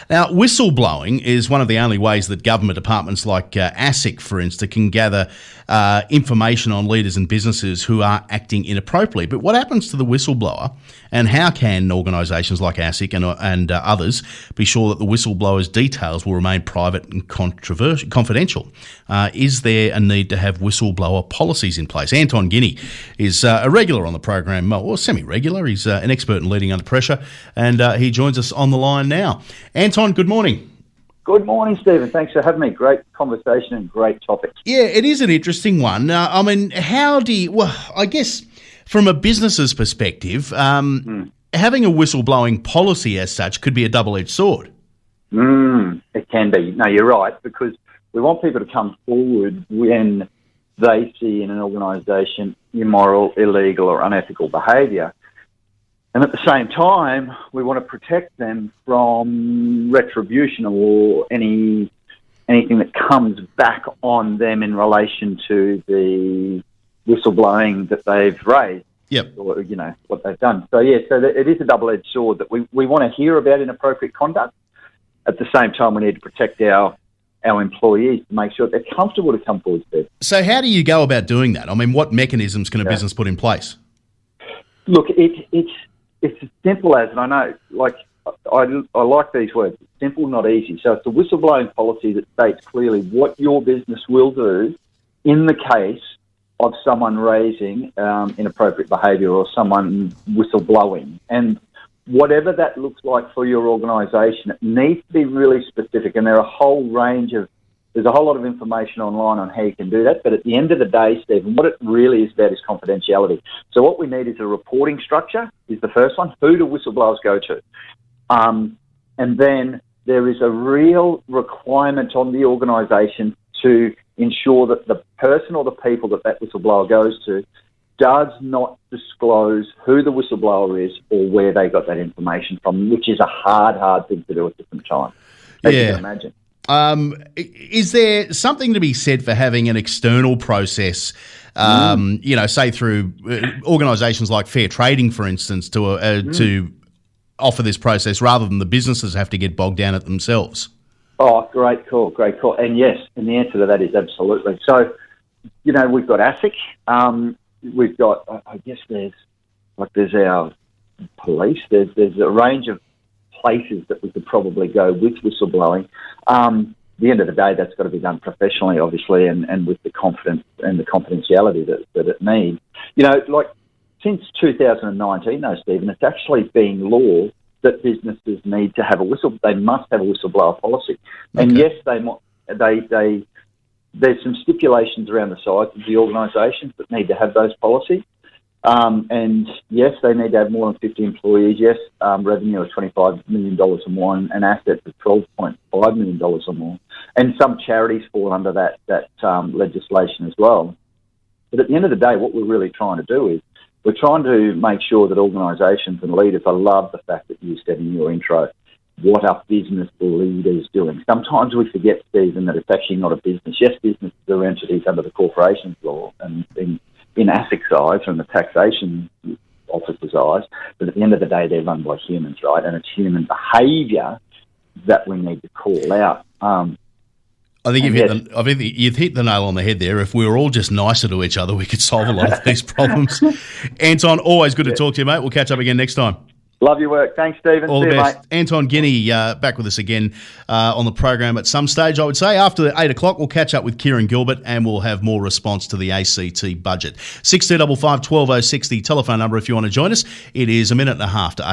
Now, whistleblowing is one of the only ways that government departments like ASIC, for instance, can gather information on leaders and businesses who are acting inappropriately. But what happens to the whistleblower, and how can organisations like ASIC and others be sure that the whistleblower's details will remain private and confidential? Is there a need to have whistleblower policies in place? Anton Guinea is a regular on the program, or semi-regular. He's an expert in leading under pressure, and he joins us on the line now. Anton, good morning. Good morning, Stephen. Thanks for having me. Great conversation and great topic. Yeah, it is an interesting one. How do you... Well, I guess from a business's perspective, having a whistleblowing policy as such could be a double-edged sword. It can be. No, you're right, because we want people to come forward when they see in an organisation immoral, illegal or unethical behaviour. And at the same time, we want to protect them from retribution or anything that comes back on them in relation to the whistleblowing that they've raised. Yep. Or, what they've done. So, it is a double-edged sword that we want to hear about inappropriate conduct. At the same time, we need to protect our employees to make sure they're comfortable to come forward to. So how do you go about doing that? What mechanisms can a business put in place? Look, it's as simple as, and I know, I like these words, it's simple, not easy. So it's a whistleblowing policy that states clearly what your business will do in the case of someone raising inappropriate behaviour or someone whistleblowing. And whatever that looks like for your organisation, it needs to be really specific. And there's a whole lot of information online on how you can do that. But at the end of the day, Stephen, what it really is about is confidentiality. So what we need is a reporting structure, is the first one. Who do whistleblowers go to? And then there is a real requirement on the organisation to ensure that the person or the people that whistleblower goes to does not disclose who the whistleblower is or where they got that information from, which is a hard thing to do at different times, as you can imagine. Is there something to be said for having an external process, say through organisations like Fair Trading, for instance, to offer this process rather than the businesses have to get bogged down at themselves? Oh, great call. And yes, and the answer to that is absolutely. So, we've got ASIC. We've got, I guess there's our police. There's a range of places that we could probably go with whistleblowing. At the end of the day, that's got to be done professionally, obviously, and with the confidence and the confidentiality that it needs. Since 2019, though, Stephen, it's actually been law that businesses need to have they must have a whistleblower policy. Okay. And yes, there's some stipulations around the size of the organisations that need to have those policies. And yes, they need to have more than 50 employees. Yes, revenue of $25 million or more and assets of $12.5 million or more. And some charities fall under that legislation as well. But at the end of the day, what we're really trying to do is we're trying to make sure that organisations and leaders, I love the fact that you said in your intro, what are business leaders doing? Sometimes we forget, Stephen, that it's actually not a business. Yes, businesses are entities under the corporations law and in ASIC's eyes, from the taxation officer's eyes, but at the end of the day, they're run by humans, right? And it's human behaviour that we need to call out. I think you've hit the nail on the head there. If we were all just nicer to each other, we could solve a lot of these problems. Anton, always good to talk to you, mate. We'll catch up again next time. Love your work. Thanks, Stephen. All the best. Mate. Anton Guinea back with us again on the program at some stage, I would say. After 8 o'clock, we'll catch up with Kieran Gilbert and we'll have more response to the ACT budget. 6255 12 060 telephone number if you want to join us. It is a minute and a half to 8.